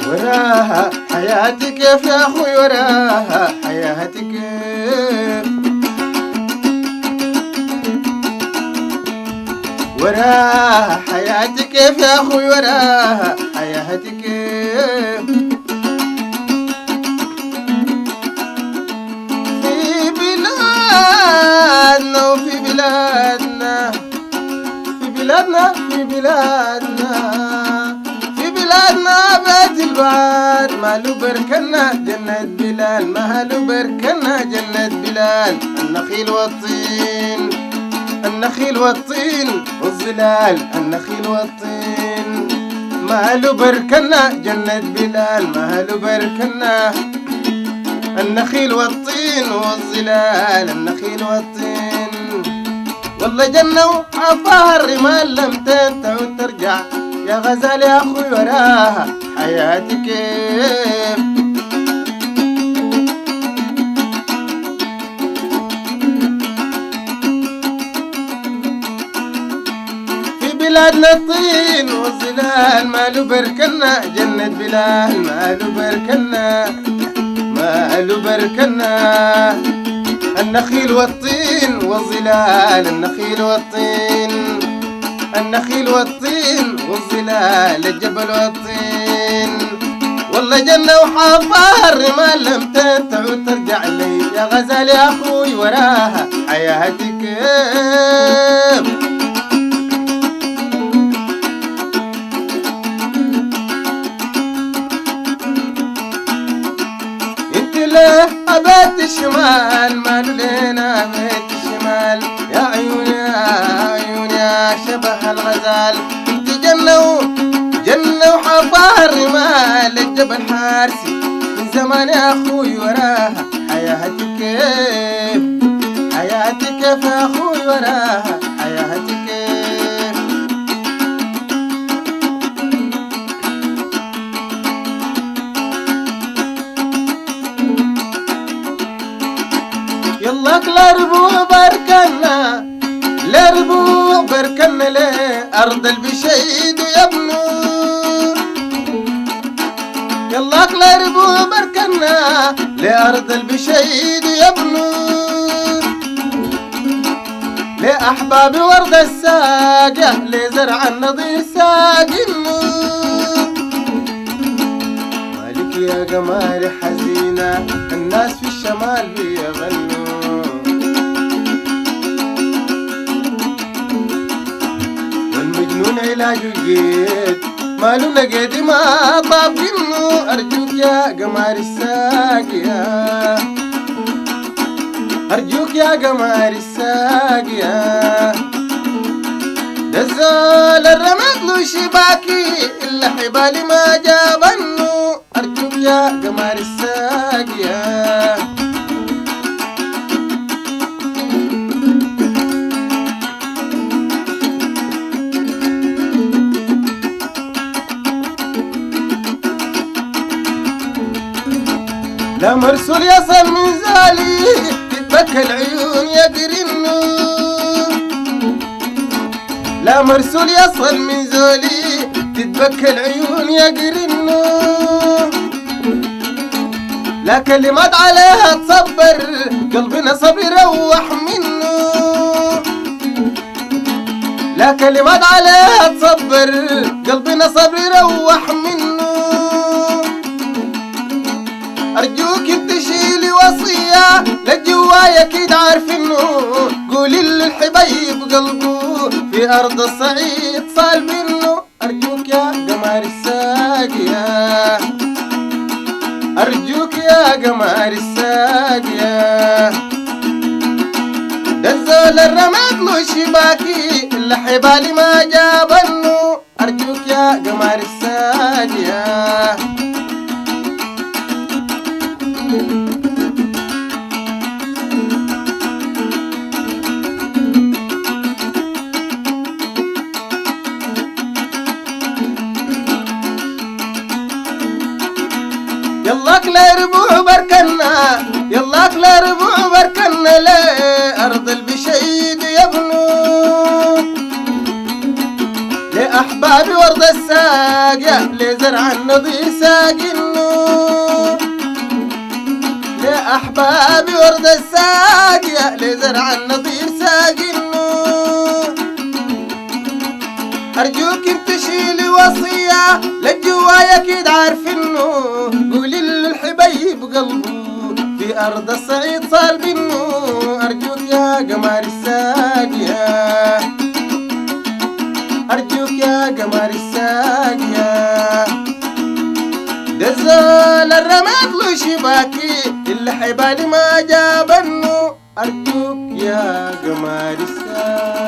وراها حياتي كيف يا أخوي، وراها حياتي كيف، وراها حياتي كيف يا أخوي، وراها حياتي كيف. في بلادنا وفي بلادنا، في بلادنا في بلادنا، في بلادنا بيت البعاد ماله بركنا جنة بلال، ماله بركنا جنة بلال. النخيل والطين، النخيل والطين والظلال، النخيل والطين ماله بركنا جنة بلال، ماله بركنا. النخيل والطين والظلال، النخيل والطين والله جنة وعفاها الرمال لم تنتهي وترجع يا غزال يا أخوي، وراها حياتي كيف. في بلادنا الطين والظلال ماله بركنا جنة بلال، ماله بركنا، ماله بركنا. النخيل والطين والظلال، النخيل والطين، النخيل والطين والظلال، الجبل والطين والله جنة وحافها الرمال لم تنتهي وترجع لي يا غزال يا أخوي، وراها حياتي كيف. انت ليه أبيت الشمال ماله لينا أبيت الشمال، يا عيوني يا عيوني يا شبه الغزال. انت جنة جنة وحفاها الرمال، الجبل حارسي من زمان يا أخوي، وراها حياتي كيف، حياتي كيف يا أخوي، وراها حياتي كيف. يلاك لربو بركنا، لربو بركنا ليه أرض البشيد ويبنو. يلاك لربو بركنا لأرض البشيد ويبنو، لأحبابي ورد الساقة لزرع النضير ساقنو. مالك يا قماري حزينة الناس في الشمال بيغنوا، والمجنون علاجه الجيد ماله نقيد ما طاب منه. أرجوك يا قمار الساقية، أرجوك يا قمار الساقية. دزال الرماد له شباكي إلا حبالي ما جابنه. أرجوك يا قمار الساقية. لا مرسول يصل من زالي تتبكى العيون يقرنو، لا مرسول يصل من زالي تتبكى العيون يقرنو. لا كلمات عليها تصبر قلبنا صبر يروح منه، لا كلمات عليها تصبر قلبنا صبر يروح منه. أرجوك تشيلي وصية للجوايا أكيد عارفينه، قولي للحبايب قلبه في أرض الصعيد صال منه. أرجوك يا قمر الساقية، أرجوك يا قمر الساقية. دزول الرماد له شباكي إلا حبالي ما جابنه. أرجوك يا قمر الساقية. لا ربوع بركنا يلاك لا ربوع بركنا لأرض البشيد يبنو لأحبابي ورد الساقية لزرع النظير ساقنو لأحبابي ورد الساقية لزرع النظير ساقنو أرجوك انت شيلي وصية للجوايا كيد عارفينه قولي للحبايب قلبه في أرض الصعيد صالبينه أرجوك يا قمر الساقية أرجوك يا قمر الساقية دزول الرماد له شباكي اللي حبالي ما جابنه أرجوك يا قمر الساقية